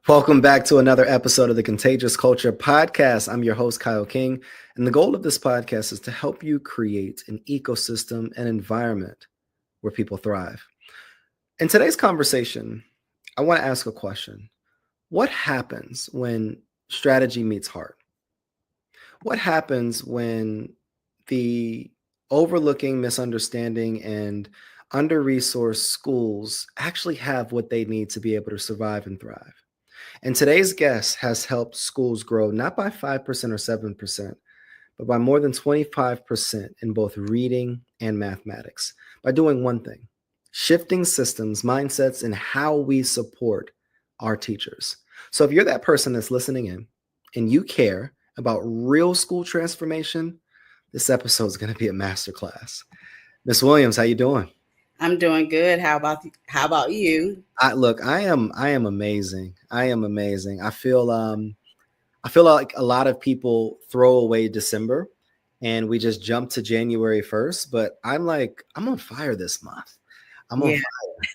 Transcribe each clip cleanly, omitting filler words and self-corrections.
Welcome back to another episode of the Contagious Culture Podcast. I'm your host, Kyle King, and the goal of this podcast is to help you create an ecosystem and environment where people thrive. In today's conversation, I want to ask a question. What happens when strategy meets heart? What happens when the overlooking, misunderstanding, and under-resourced schools actually have what they need to be able to survive and thrive? And today's guest has helped schools grow not by 5% or 7%, but by more than 25% in both reading and mathematics by doing one thing: shifting systems, mindsets, and how we support our teachers. So if you're that person that's listening in and you care about real school transformation, this episode is going to be a masterclass. Miss Williams, how you doing? I'm doing good. How about you? I am amazing. I am amazing. I feel like a lot of people throw away December and we just jump to January 1st, but I'm on fire this month. I'm on Yeah, fire.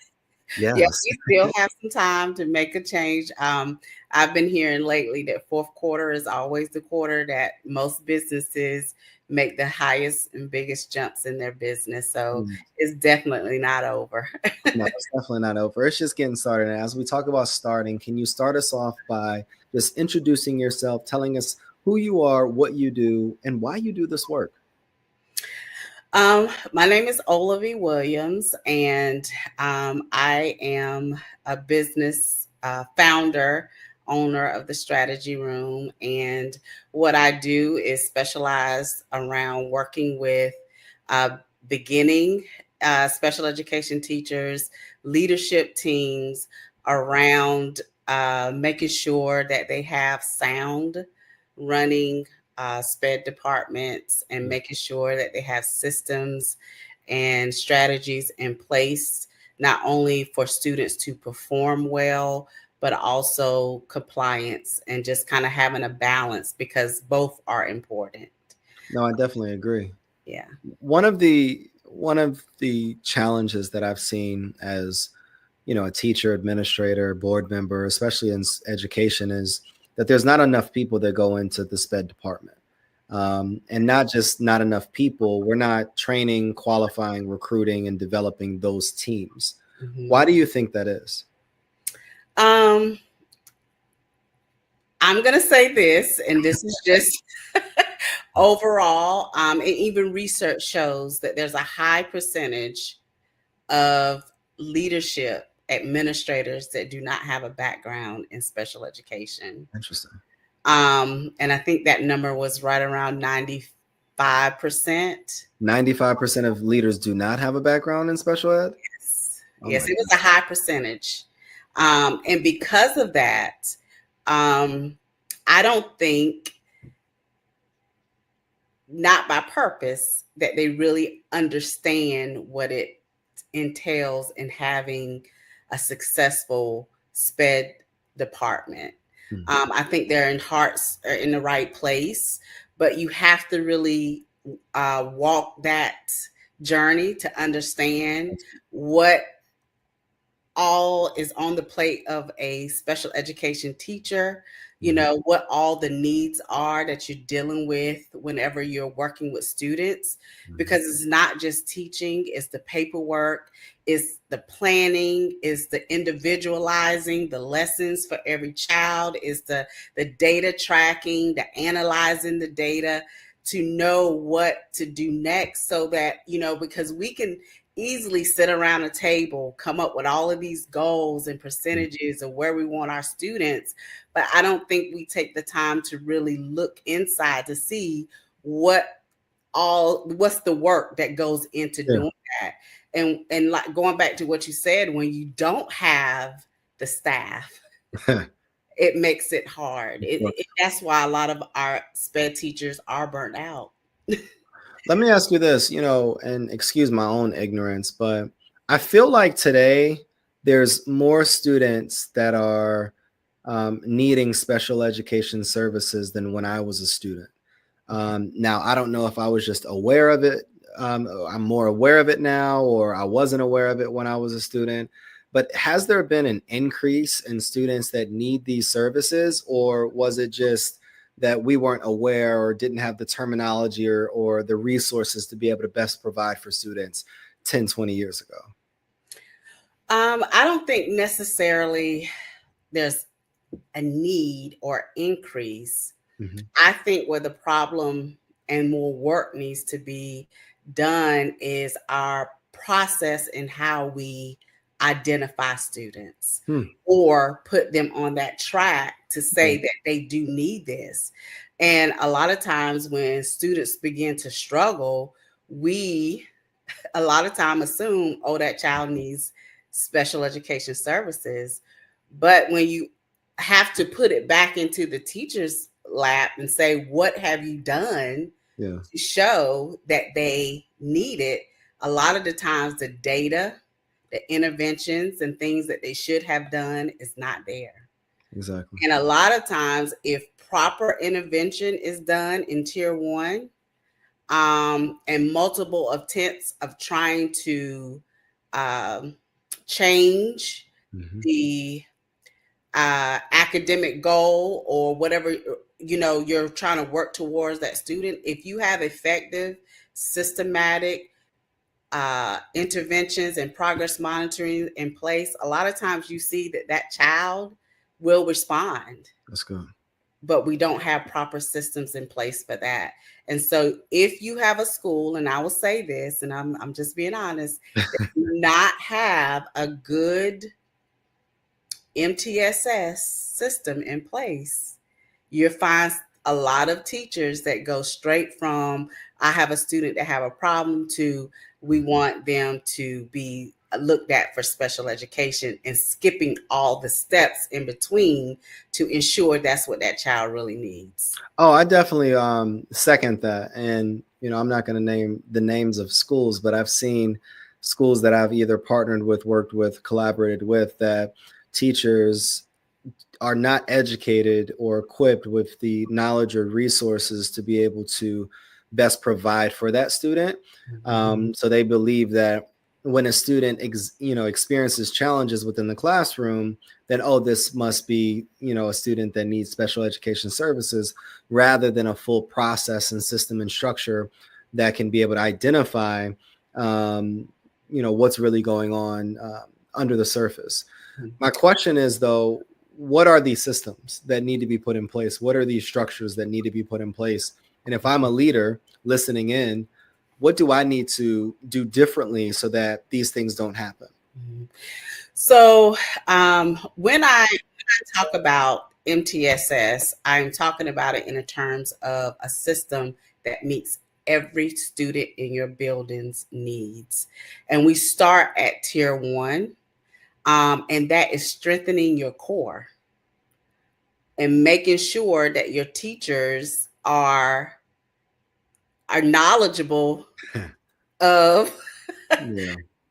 yeah. Yes. We still have some time to make a change. I've been hearing lately that fourth quarter is always the quarter that most businesses make the highest and biggest jumps in their business. So Mm. it's definitely not over. No, it's definitely not over. It's just getting started. And as we talk about starting, can you start us off by just introducing yourself, telling us who you are, what you do, and why you do this work? My name is Olavee Williams, and I am a business founder, owner of the Strategy Room. And what I do is specialize around working with beginning special education teachers, leadership teams around making sure that they have sound running SPED departments and making sure that they have systems and strategies in place, not only for students to perform well, but also compliance and just kind of having a balance because both are important. No, I definitely agree. Yeah. One of the challenges that I've seen as a teacher, administrator, board member, especially in education, is that there's not enough people that go into the SPED department. And not just not enough people, we're not training, qualifying, recruiting, and developing those teams. Mhm. Why do you think that is? Um, I'm going to say this, and this is just overall, and even research shows that there's a high percentage of leadership administrators that do not have a background in special education. Interesting. And I think that number was right around 95%. 95% of leaders do not have a background in special ed? Yes, Oh yes, my it was a high percentage. And because of that, I don't think, not by purpose, that they really understand what it entails in having a successful SPED department. goodness. I think their hearts are in the right place, but you have to really walk that journey to understand what all is on the plate of a special education teacher, what all the needs are that you're dealing with whenever you're working with students, because it's not just teaching, it's the paperwork, it's the planning, it's the individualizing the lessons for every child, it's the data tracking, the analyzing the data to know what to do next, so that because we can easily sit around a table, come up with all of these goals and percentages of where we want our students. But I don't think we take the time to really look inside to see what's the work that goes into Yeah. doing that. And like going back to what you said, when you don't have the staff, it makes it hard. That's why a lot of our SPED teachers are burnt out. Let me ask you this, and excuse my own ignorance, but I feel like today there's more students that are needing special education services than when I was a student. Now, I don't know if I was just aware of it. I'm more aware of it now, or I wasn't aware of it when I was a student. But has there been an increase in students that need these services, or was it just that we weren't aware or didn't have the terminology or the resources to be able to best provide for students 10, 20 years ago? I don't think necessarily there's a need or increase. Mm-hmm. I think where the problem and more work needs to be done is our process in how we identify students or put them on that track to say that they do need this. And a lot of times when students begin to struggle, we a lot of time assume, oh, that child needs special education services. But when you have to put it back into the teacher's lap and say, what have you done to show that they need it? A lot of the times the data, the interventions and things that they should have done is not there. Exactly. And a lot of times if proper intervention is done in tier 1, and multiple attempts of trying to change the academic goal or whatever you're trying to work towards that student. If you have effective, systematic interventions and progress monitoring in place, a lot of times you see that child will respond. That's good. But we don't have proper systems in place for that. And so if you have a school, and I will say this, and I'm just being honest, that do not have a good MTSS system in place, you'll find a lot of teachers that go straight from, I have a student that have a problem, to we want them to be looked at for special education, and skipping all the steps in between to ensure that's what that child really needs. Oh, I definitely second that. And, I'm not going to name the names of schools, but I've seen schools that I've either partnered with, worked with, collaborated with, that teachers are not educated or equipped with the knowledge or resources to be able to best provide for that student. So they believe that when a student experiences challenges within the classroom, then, oh, this must be, a student that needs special education services, rather than a full process and system and structure that can be able to identify, what's really going on under the surface. My question is, though, what are these systems that need to be put in place? What are these structures that need to be put in place? And if I'm a leader listening in, what do I need to do differently so that these things don't happen? So when I talk about MTSS, I'm talking about it in terms of a system that meets every student in your building's needs. And we start at tier 1, and that is strengthening your core and making sure that your teachers are knowledgeable of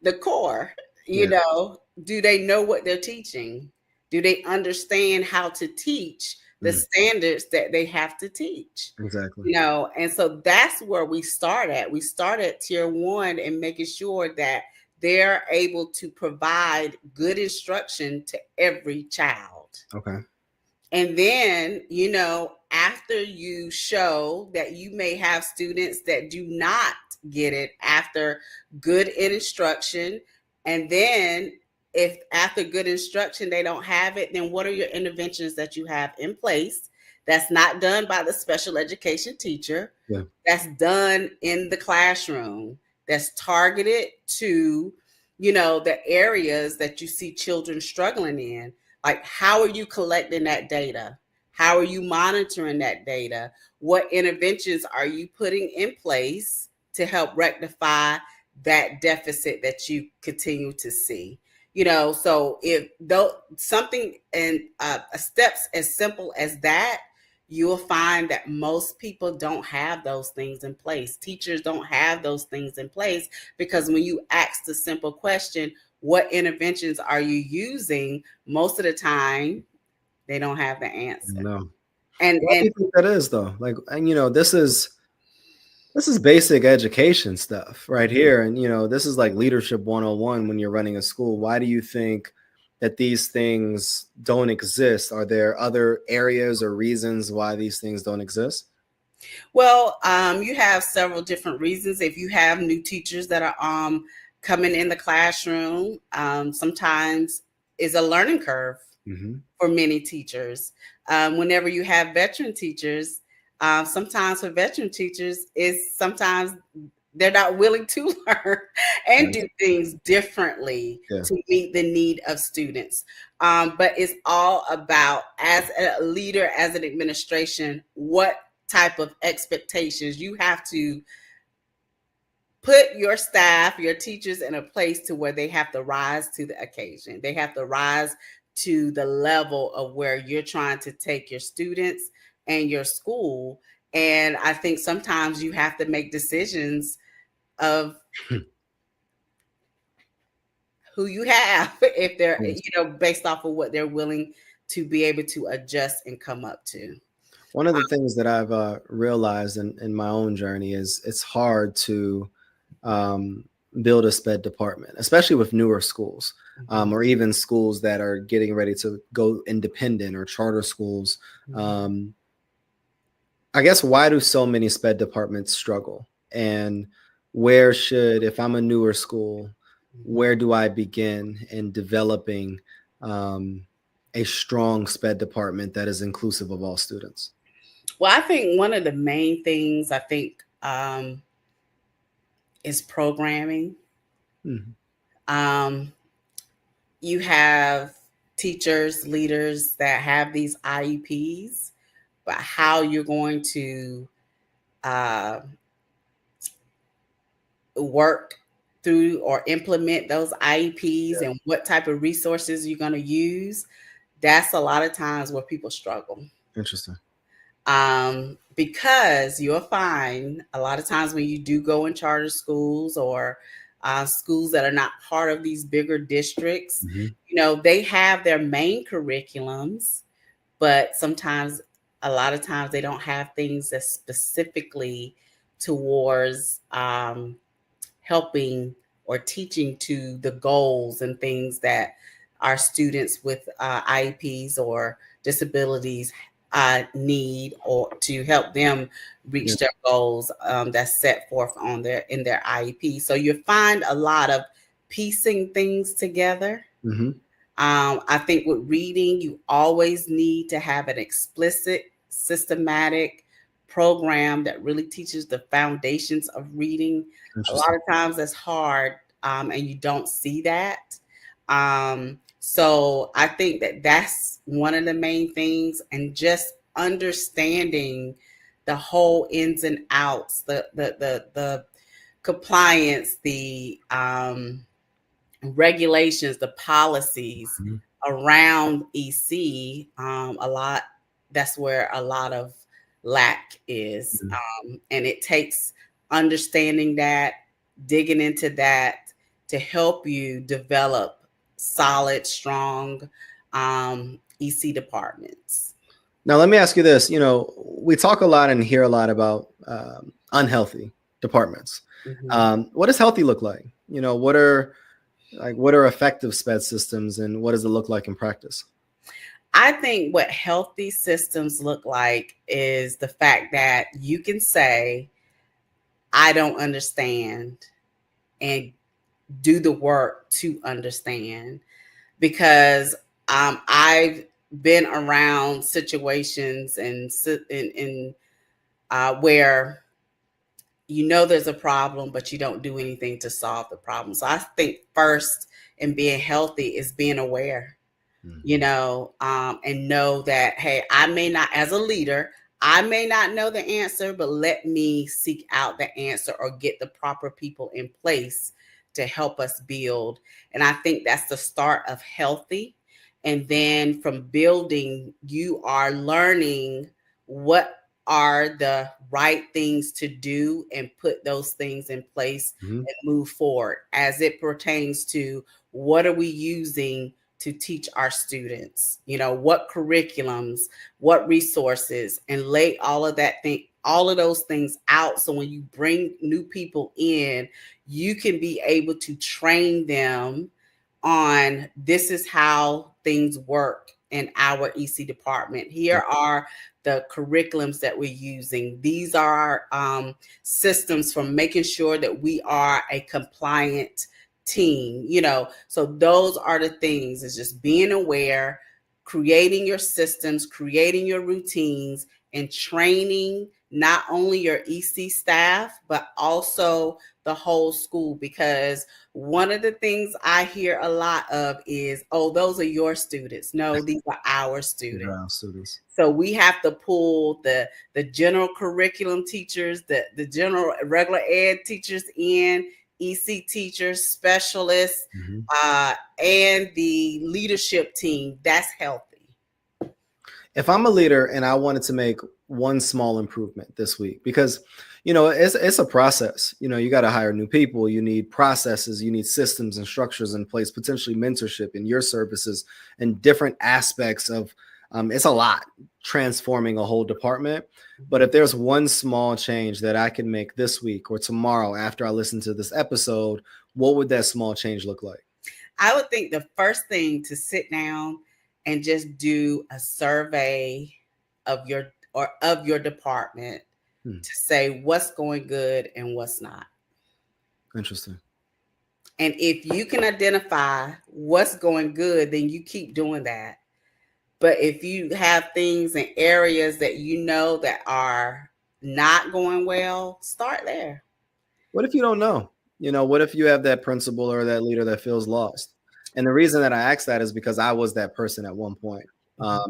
the core. Do they know what they're teaching? Do they understand how to teach the standards that they have to teach? Exactly. And so that's where we start at. We start at tier 1 and making sure that they're able to provide good instruction to every child. Okay. And then, after you show that you may have students that do not get it after good instruction, and then if after good instruction they don't have it, then what are your interventions that you have in place that's not done by the special education teacher, that's done in the classroom, that's targeted to, the areas that you see children struggling in? Like, how are you collecting that data? How are you monitoring that data? What interventions are you putting in place to help rectify that deficit that you continue to see? So if something and steps as simple as that, you will find that most people don't have those things in place. Teachers don't have those things in place, because when you ask the simple question, what interventions are you using? Most of the time, they don't have the answer. No. And what do you think that is, though? Like, and this is This is basic education stuff right here. And, this is like leadership 101 when you're running a school. Why do you think that these things don't exist? Are there other areas or reasons why these things don't exist? Well, you have several different reasons. If you have new teachers that are coming in the classroom, sometimes is a learning curve Mm-hmm. for many teachers. Whenever you have veteran teachers, sometimes for veteran teachers is sometimes they're not willing to learn and Right. do things differently Yeah. to meet the need of students. But it's all about, as a leader, as an administration, what type of expectations you have to put your staff, your teachers in a place to where they have to rise to the occasion. They have to rise to the level of where you're trying to take your students and your school. And I think sometimes you have to make decisions of who you have if they're, Yes. based off of what they're willing to be able to adjust and come up to. One of the things that I've realized in my own journey is it's hard to um, build a SPED department, especially with newer schools, or even schools that are getting ready to go independent or charter schools. Um, I guess, why do so many SPED departments struggle? And if I'm a newer school, where do I begin in developing a strong SPED department that is inclusive of all students? Well, I think one of the main things is programming. Mhm. Um, you have teachers, leaders that have these IEPs, but how you're going to uh, work through or implement those IEPs Yeah. and what type of resources you're going to use, that's a lot of times where people struggle. Interesting. Because you'll find a lot of times when you do go in charter schools or schools that are not part of these bigger districts, Mhm. they have their main curriculums, but sometimes, a lot of times, they don't have things that specifically towards helping or teaching to the goals and things that our students with IEPs or disabilities need, or to help them Yeah. reach their goals that's set forth in their IEP. So you find a lot of piecing things together. Mhm. I think with reading, you always need to have an explicit, systematic program that really teaches the foundations of reading. A lot Interesting. of times that's hard, and you don't see that. So I think that that's one of the main things, and just understanding the whole ins and outs, the compliance, the regulations, the policies Mhm. around EC, a lot, that's where a lot of lack is. Mhm. And it takes understanding that, digging into that to help you develop solid, strong EC departments. Now, let me ask you this. We talk a lot and hear a lot about unhealthy departments. Mhm. What does healthy look like? What are effective SPED systems, and what does it look like in practice? I think what healthy systems look like is the fact that you can say, I don't understand, and do the work to understand. Because I've been around situations where there's a problem, but you don't do anything to solve the problem. So I think first in being healthy is being aware, Mhm. and know that, hey, I may not, as a leader, I may not know the answer, but let me seek out the answer or get the proper people in place to help us build. And I think that's the start of healthy. And then from building, you are learning what are the right things to do and put those things in place Mhm. and move forward as it pertains to what are we using to teach our students, what curriculums, what resources, and lay all of those things out. So when you bring new people in, you can be able to train them on this is how things work in our EC department. Here are the curriculums that we're using. These are our systems for making sure that we are a compliant team, So those are the things. It's just being aware, creating your systems, creating your routines, and training not only your EC staff, but also the whole school. Because one of the things I hear a lot of is, oh, those are your students. No, these are our students. So we have to pull the general curriculum teachers, the general regular ed teachers in, EC teachers, specialists, and the leadership team. That's healthy. If I'm a leader and I wanted to make one small improvement this week, because it's a process. You got to hire new people. You need processes. You need systems and structures in place, potentially mentorship in your services and different aspects of. It's a lot transforming a whole department. But if there's one small change that I can make this week or tomorrow after I listen to this episode, what would that small change look like? I would think the first thing to sit down and just do a survey of your department to say what's going good and what's not. Interesting. And if you can identify what's going good, then you keep doing that. But if you have things in areas that that are not going well, start there. What if you don't know? What if you have that principal or that leader that feels lost? And the reason that I ask that is because I was that person at one point.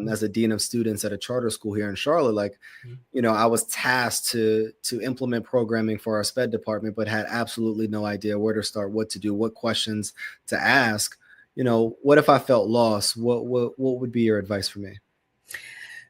As a dean of students at a charter school here in Charlotte, I was tasked to implement programming for our SPED department, but had absolutely no idea where to start, what to do, what questions to ask. What if I felt lost? What would be your advice for me?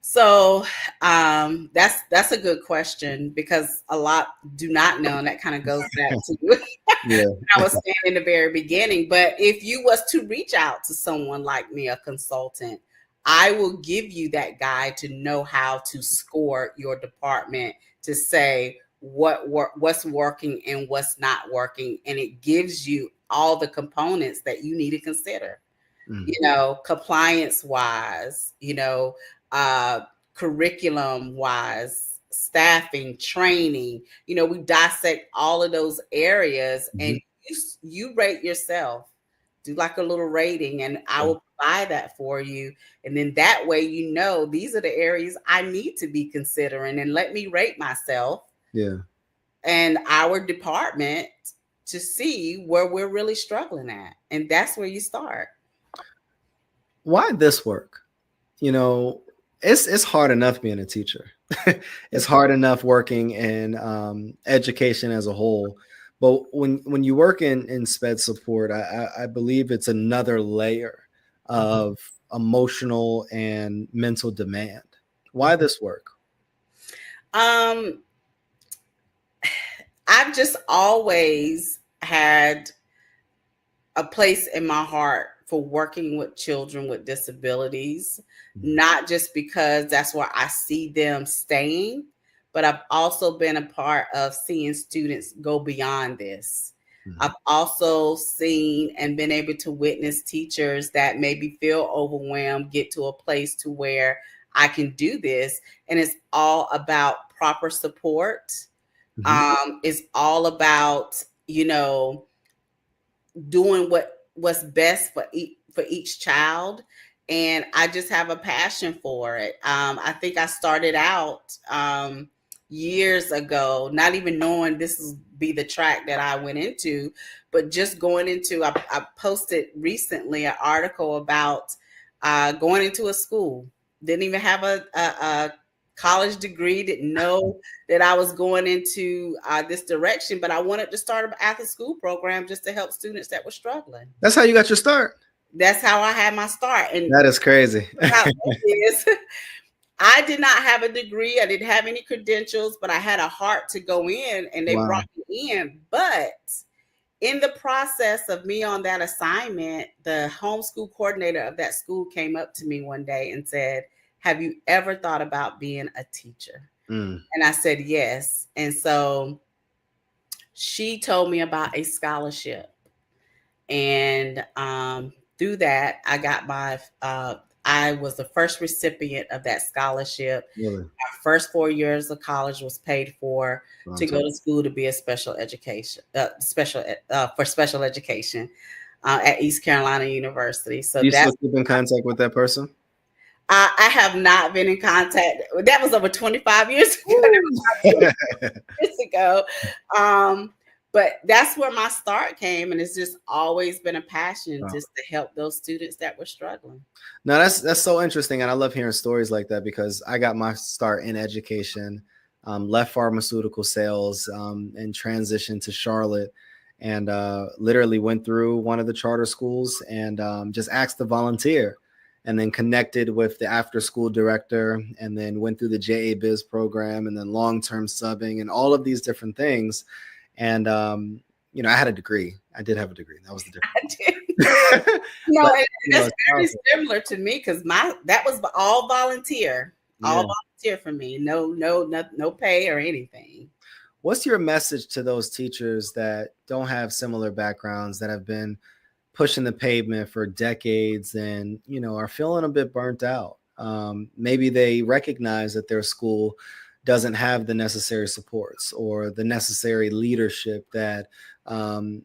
So that's a good question, because a lot do not know, and that kind of goes back to I was saying in the very beginning. But if you was to reach out to someone like me, a consultant, I will give you that guide to know how to score your department, to say what's working and what's not working, and it gives you all the components that you need to consider. Compliance wise, curriculum wise, staffing, training, we dissect all of those areas, and you rate yourself, do like a little rating, and I will provide that for you. And then that way, these are the areas I need to be considering, and let me rate myself and our department to see where we're really struggling at. And that's where you start. Why this work? It's hard enough being a teacher. It's hard enough working in education as a whole. But when you work in SPED support, I believe it's another layer of emotional and mental demand. Why this work? I've just always had a place in my heart for working with children with disabilities, not just because that's where I see them staying, but I've also been a part of seeing students go beyond this. I've also seen and been able to witness teachers that maybe feel overwhelmed get to a place to where I can do this. And it's all about proper support. It's all about, doing what's best for each child. And I just have a passion for it. I think I started out years ago, not even knowing this would be the track that I went into, but just going into, I posted recently an article about going into a school. Didn't even have a college degree, didn't know that I was going into this direction, but I wanted to start an after school program just to help students that were struggling. That's how you got your start. That's how I had my start. And that is crazy. I did not have a degree. I didn't have any credentials, but I had a heart to go in, and they brought me in. But in the process of me on that assignment, the homeschool coordinator of that school came up to me one day and said, "Have you ever thought about being a teacher?" Mm. And I said, "Yes." And so she told me about a scholarship. And through that, I got I was the first recipient of that scholarship. Really? My first 4 years of college was paid for to go to school to be a special education, for special education at East Carolina University. So Do you still that's, keep in contact with that person? I have not been in contact. That was over 25 years ago. That was about 20 years ago. But that's where my start came, and it's just always been a passion just to help those students that were struggling. No, that's so interesting, and I love hearing stories like that because I got my start in education, left pharmaceutical sales, and transitioned to Charlotte, and literally went through one of the charter schools and just asked to volunteer, and then connected with the after school director, and then went through the JA Biz program, and then long-term subbing, and all of these different things. And you know, I had a degree. I did have a degree. That was the difference. I did. No, But, and you know, that's it's very powerful. similar to me because that was all volunteer, all Yeah. volunteer for me. No pay or anything. What's your message to those teachers that don't have similar backgrounds, that have been pushing the pavement for decades and, you know, are feeling a bit burnt out? Maybe they recognize that their school doesn't have the necessary supports or the necessary leadership that has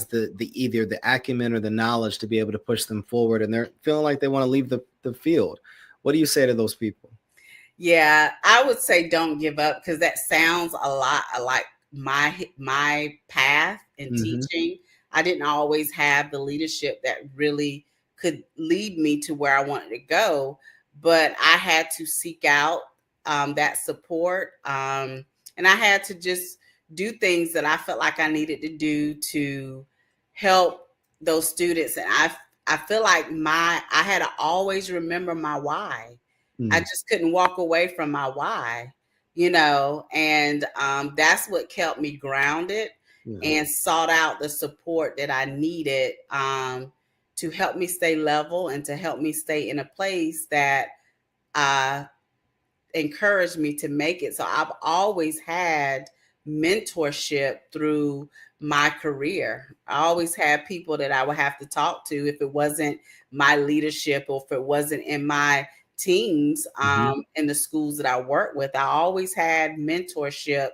the either the acumen or the knowledge to be able to push them forward, and they're feeling like they want to leave the field. What do you say to those people? Yeah, I would say don't give up because that sounds a lot like my path in Mm-hmm. teaching. I didn't always have the leadership that really could lead me to where I wanted to go, but I had to seek out that support, and I had to just do things that I felt like I needed to do to help those students. And I feel like I had to always remember my why. I Mm. just couldn't walk away from my why, and that's what kept me grounded Yeah. and sought out the support that I needed to help me stay level and to help me stay in a place that encouraged me to make it. So I've always had mentorship through my career. I always had people that I would have to talk to if it wasn't my leadership or if it wasn't in my teams in the schools that I work with. I always had mentorship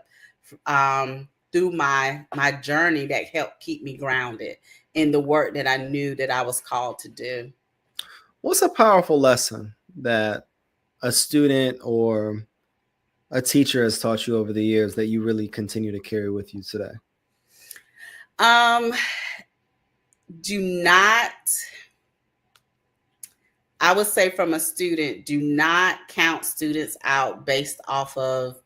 through my journey that helped keep me grounded in the work that I knew that I was called to do. What's a powerful lesson that a student or a teacher has taught you over the years that you really continue to carry with you today? I would say from a student, do not count students out based off of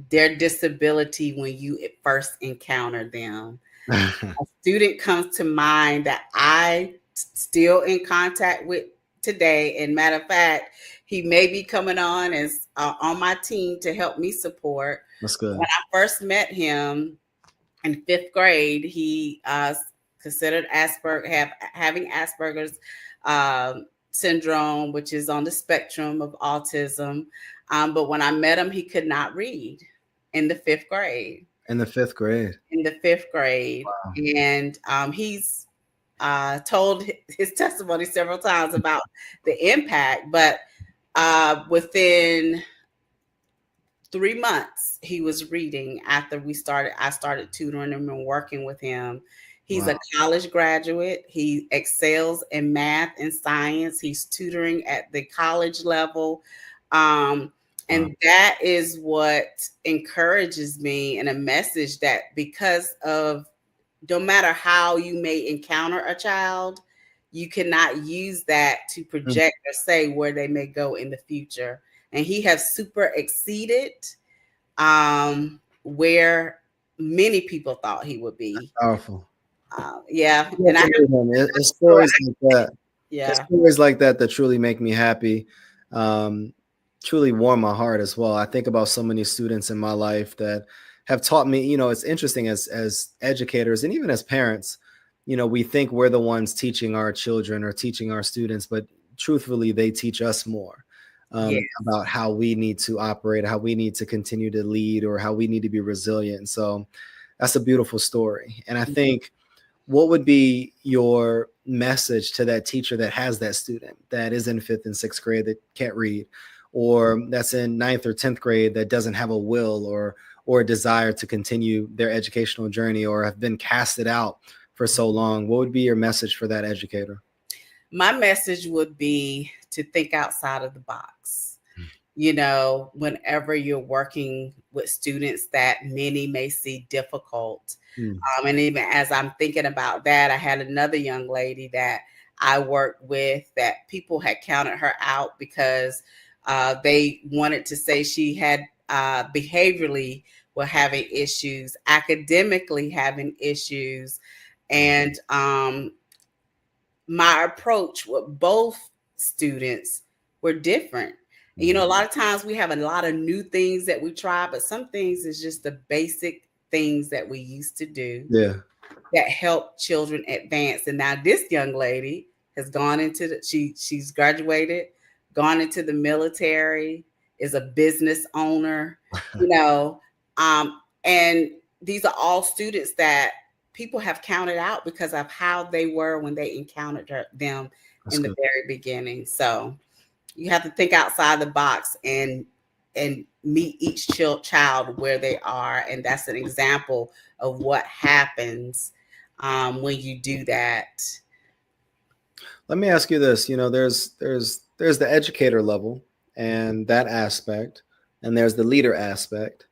their disability when you first encounter them. A student comes to mind that I still in contact with today. And matter of fact, he may be coming on as on my team to help me support. That's good. When I first met him in 5th grade, he considered having Asperger's syndrome, which is on the spectrum of autism. But when I met him, he could not read in the 5th grade. In the 5th grade. In the 5th grade. Wow. And he's told his testimony several times about the impact. But within 3 months, he was reading after I started tutoring him and working with him. He's Wow. a college graduate. He excels in math and science. He's tutoring at the college level. And that is what encourages me, and a message that because of no matter how you may encounter a child, you cannot use that to project or say where they may go in the future. And he has super exceeded where many people thought he would be. Powerful. Yeah. And it's stories like that. Yeah. It's stories like that that truly make me happy. Truly warm my heart as well. I think about so many students in my life that have taught me, it's interesting as educators and even as parents, we think we're the ones teaching our children or teaching our students, but truthfully, they teach us more Yeah. about how we need to operate, how we need to continue to lead, or how we need to be resilient. And so that's a beautiful story. And I think, what would be your message to that teacher that has that student that is in 5th and 6th grade that can't read, or that's in 9th or 10th grade that doesn't have a will or a desire to continue their educational journey, or have been casted out for so long? What would be your message for that educator? My message would be to think outside of the box. Whenever you're working with students that many may see difficult. And even as I'm thinking about that, I had another young lady that I worked with that people had counted her out because they wanted to say she had behaviorally were having issues, academically having issues. And my approach with both students were different. A lot of times we have a lot of new things that we try, but some things is just the basic things that we used to do that help children advance. And now this young lady has gone into she's graduated, gone into the military, is a business owner, and these are all students that people have counted out because of how they were when they encountered them in the very beginning. So you have to think outside the box and meet each child where they are. And that's an example of what happens when you do that. Let me ask you this, there's the educator level and that aspect, and there's the leader aspect.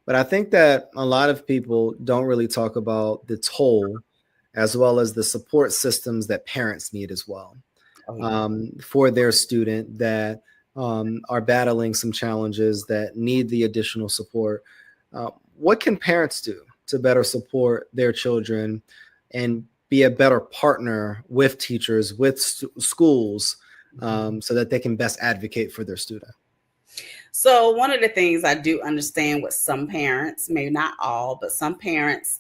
But I think that a lot of people don't really talk about the toll as well as the support systems that parents need as well. For their student that are battling some challenges that need the additional support. What can parents do to better support their children and be a better partner with teachers, with schools, so that they can best advocate for their student? So one of the things I do understand with some parents, maybe not all, but some parents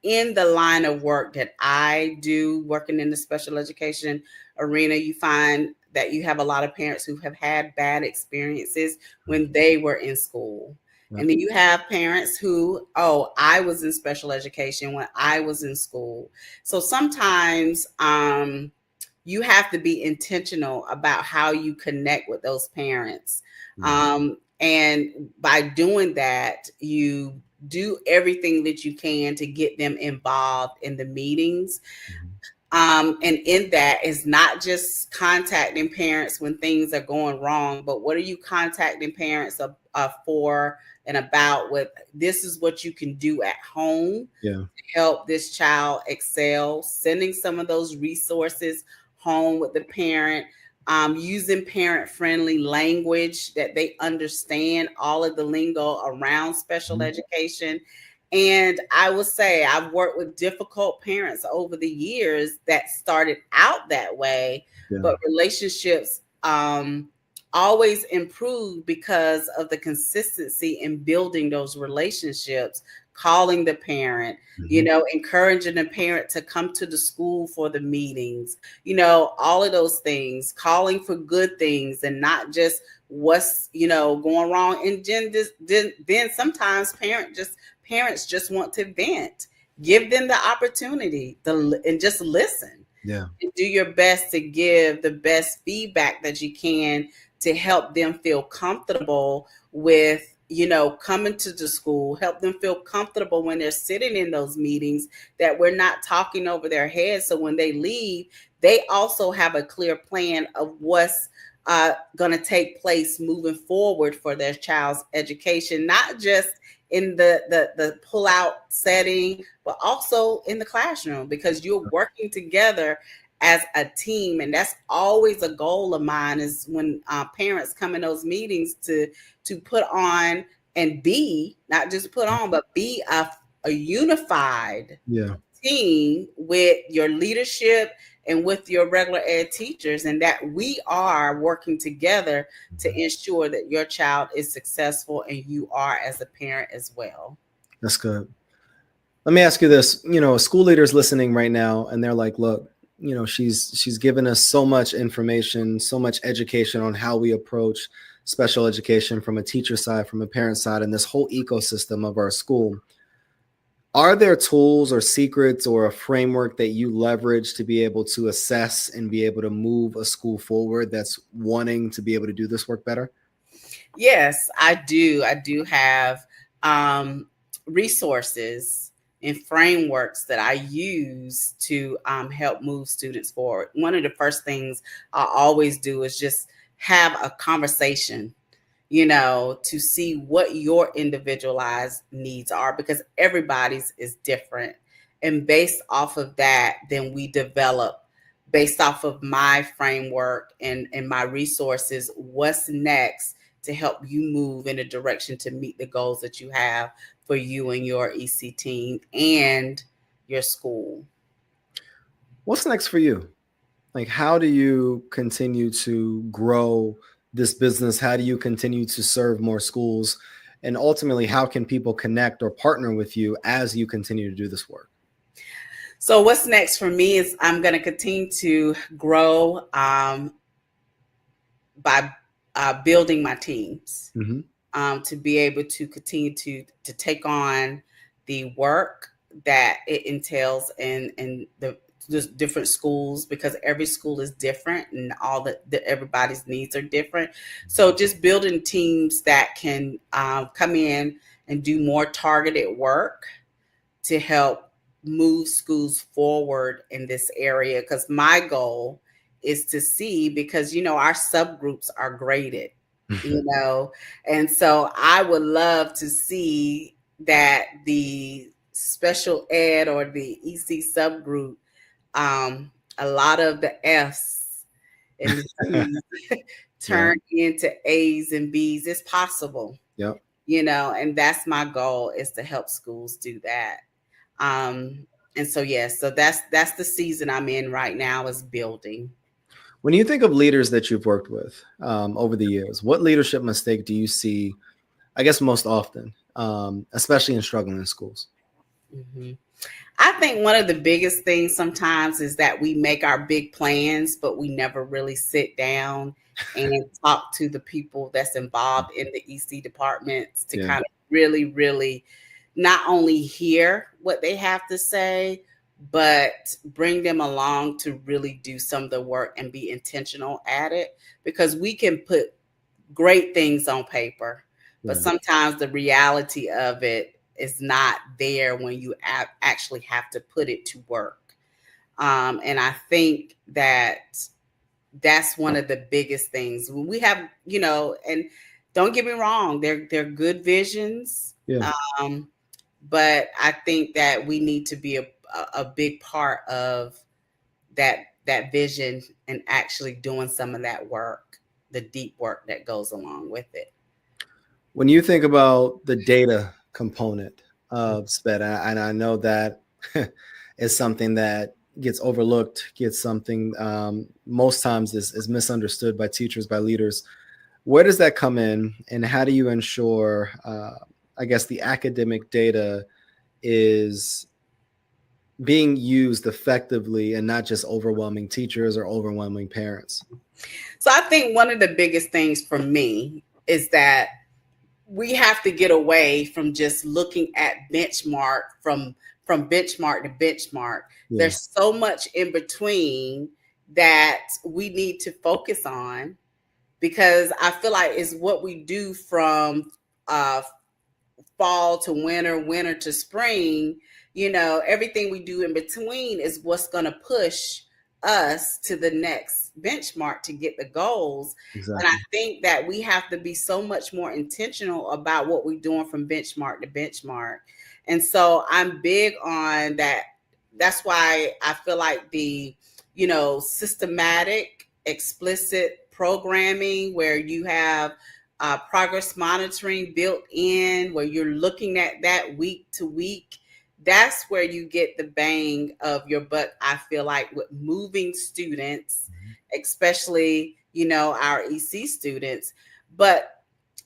in the line of work that I do, working in the special education arena, you find that you have a lot of parents who have had bad experiences when they were in school. And then you have parents who, I was in special education when I was in school. So sometimes you have to be intentional about how you connect with those parents. And by doing that, you do everything that you can to get them involved in the meetings. And in that is not just contacting parents when things are going wrong, but what are you contacting parents for and about with? This is what you can do at home to help this child excel, sending some of those resources home with the parent, using parent-friendly language that they understand all of the lingo around special education. And I will say I've worked with difficult parents over the years that started out that way, but relationships always improve because of the consistency in building those relationships, calling the parent, encouraging the parent to come to the school for the meetings, all of those things, calling for good things and not just what's, going wrong. And then sometimes parents just want to vent. Give them the opportunity and just listen. And do your best to give the best feedback that you can to help them feel comfortable with, coming to the school, help them feel comfortable when they're sitting in those meetings, that we're not talking over their heads. So when they leave, they also have a clear plan of what's going to take place moving forward for their child's education, not just in the pull-out setting, but also in the classroom, because you're working together as a team. And that's always a goal of mine, is when parents come in those meetings to put on and be, not just put on, but be a unified team with your leadership and with your regular ed teachers, and that we are working together to ensure that your child is successful and you are as a parent as well. That's good. Let me ask you this. School leaders listening right now, and they're like, look, she's given us so much information, so much education on how we approach special education from a teacher side, from a parent side, and this whole ecosystem of our school. Are there tools or secrets or a framework that you leverage to be able to assess and be able to move a school forward that's wanting to be able to do this work better? Yes, I do. I do have resources and frameworks that I use to help move students forward. One of the first things I always do is just have a conversation, to see what your individualized needs are, because everybody's is different. And based off of that, then we develop, based off of my framework and my resources, what's next to help you move in a direction to meet the goals that you have for you and your EC team and your school. What's next for you? Like, how do you continue to grow this business? How do you continue to serve more schools? And ultimately, how can people connect or partner with you as you continue to do this work? So what's next for me is I'm going to continue to grow by building my teams, to be able to continue to take on the work that it entails in the different schools, because every school is different and all everybody's needs are different. So just building teams that can come in and do more targeted work to help move schools forward in this area. Because my goal is to see, because our subgroups are graded, and so I would love to see that the special ed or the EC subgroup, a lot of the F's and the C's turn into A's and B's. It's possible. Yep. And that's my goal, is to help schools do that. And so, yes, so that's the season I'm in right now, is building. When you think of leaders that you've worked with over the years, what leadership mistake do you see, I guess, most often, especially in struggling schools? Mm-hmm. I think one of the biggest things sometimes is that we make our big plans, but we never really sit down and talk to the people that's involved in the EC departments to kind of really, really not only hear what they have to say, but bring them along to really do some of the work and be intentional at it. Because we can put great things on paper, but sometimes the reality of it is not there when you actually have to put it to work. And I think that's one of the biggest things we have, and don't get me wrong, they're good visions. But I think that we need to be a big part of that vision and actually doing some of that work, the deep work that goes along with it. When you think about the data component of SPED, and I know that is something that gets overlooked, gets something most times is misunderstood by teachers, by leaders. Where does that come in, and how do you ensure, I guess, the academic data is being used effectively and not just overwhelming teachers or overwhelming parents? So I think one of the biggest things for me is that we have to get away from just looking at benchmark from benchmark to benchmark. There's so much in between that we need to focus on, because I feel like it's what we do from fall to winter, winter to spring. Everything we do in between is what's going to push us to the next benchmark to get the goals. Exactly. And I think that we have to be so much more intentional about what we're doing from benchmark to benchmark. And so I'm big on that. That's why I feel like the, systematic, explicit programming, where you have progress monitoring built in, where you're looking at that week to week, that's where you get the bang of your buck, I feel like, with moving students, especially, our EC students. But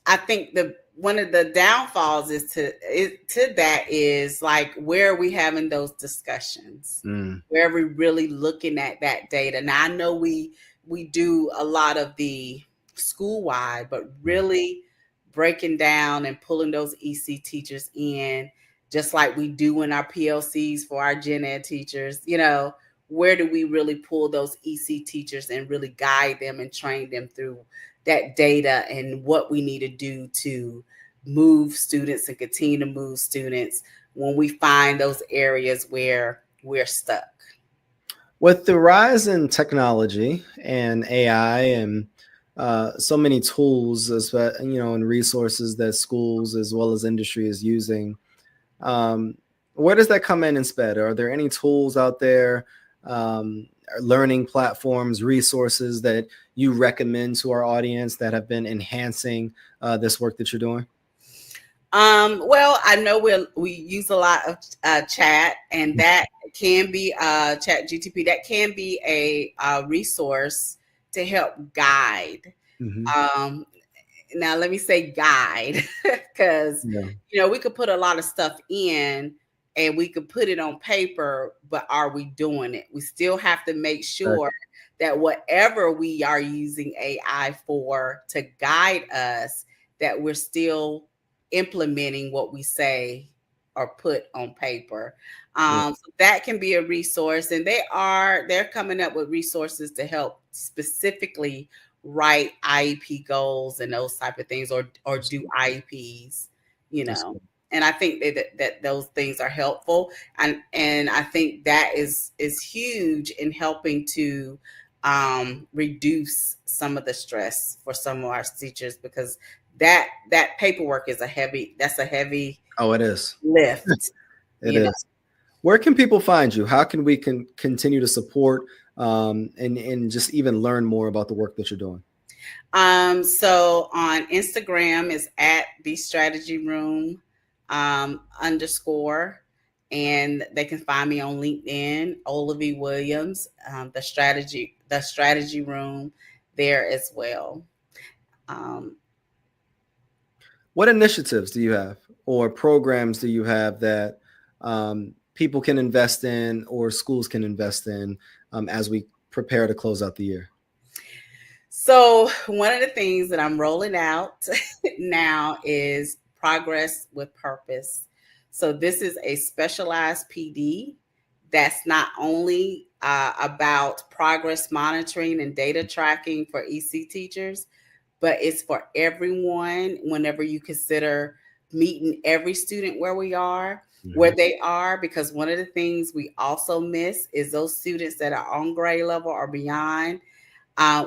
I think one of the downfalls is to that is like, where are we having those discussions? Where are we really looking at that data? Now I know we do a lot of the school wide, but really breaking down and pulling those EC teachers in, just like we do in our PLCs for our gen ed teachers, where do we really pull those EC teachers and really guide them and train them through that data and what we need to do to move students and continue to move students when we find those areas where we're stuck. With the rise in technology and AI and so many tools, and resources that schools as well as industry is using, where does that come in SPED? Are there any tools out there, learning platforms, resources that you recommend to our audience that have been enhancing this work that you're doing? Well, I know we use a lot of chat, and that can be chat GTP. That can be a resource to help guide. Now let me say guide, because we could put a lot of stuff in and we could put it on paper, but are we doing it? We still have to make sure that whatever we are using AI for to guide us, that we're still implementing what we say or put on paper. So that can be a resource, and they're coming up with resources to help specifically write IEP goals and those type of things, or do IEPs, and I think that those things are helpful, and I think that is huge in helping to reduce some of the stress for some of our teachers, because that paperwork is a heavy it is lift. It is. Where can people find you? How can we continue to support and just even learn more about the work that you're doing? So on Instagram is at the strategy room _, and they can find me on LinkedIn, Olavee Williams, the strategy room there as well. What initiatives do you have or programs do you have that people can invest in or schools can invest in as we prepare to close out the year? So one of the things that I'm rolling out now is Progress with Purpose. So this is a specialized PD that's not only about progress monitoring and data tracking for EC teachers, but it's for everyone whenever you consider meeting every student where they are, because one of the things we also miss is those students that are on grade level or beyond.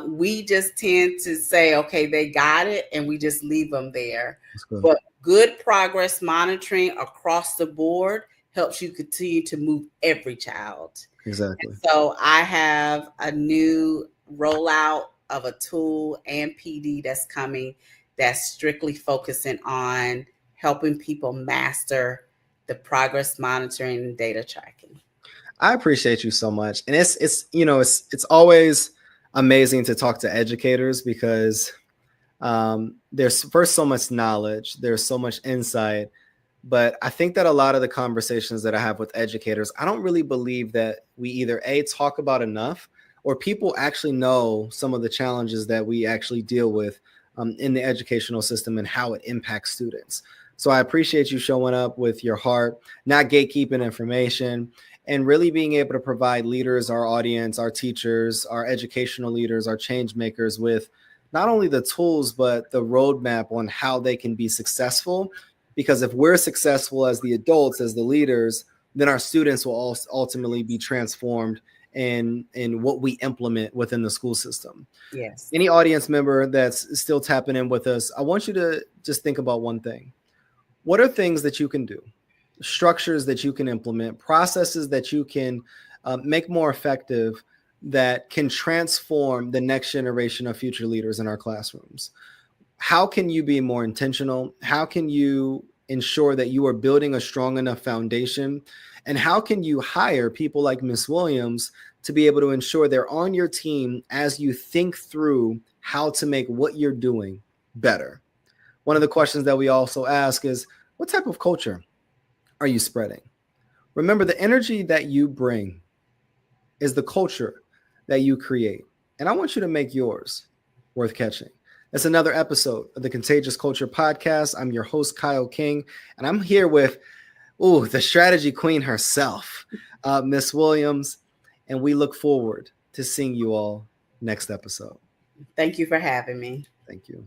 We just tend to say, okay, they got it, and we just leave them there. But good progress monitoring across the board helps you continue to move every child. Exactly. And so I have a new rollout of a tool and PD that's coming, that's strictly focusing on helping people master the progress monitoring and data tracking. I appreciate you so much. And it's always amazing to talk to educators, because there's first so much knowledge, there's so much insight, but I think that a lot of the conversations that I have with educators, I don't really believe that we either talk about enough, or people actually know some of the challenges that we actually deal with in the educational system and how it impacts students. So I appreciate you showing up with your heart, not gatekeeping information, and really being able to provide leaders, our audience, our teachers, our educational leaders, our change makers with not only the tools, but the roadmap on how they can be successful. Because if we're successful as the adults, as the leaders, then our students will also ultimately be transformed in what we implement within the school system. Yes. Any audience member that's still tapping in with us, I want you to just think about one thing. What are things that you can do? Structures that you can implement, processes that you can make more effective, that can transform the next generation of future leaders in our classrooms? How can you be more intentional? How can you ensure that you are building a strong enough foundation? And how can you hire people like Ms. Williams to be able to ensure they're on your team as you think through how to make what you're doing better? One of the questions that we also ask is, what type of culture are you spreading? Remember, the energy that you bring is the culture that you create. And I want you to make yours worth catching. That's another episode of the Contagious Culture Podcast. I'm your host, Kyle King, and I'm here with the strategy queen herself, Miss Williams. And we look forward to seeing you all next episode. Thank you for having me. Thank you.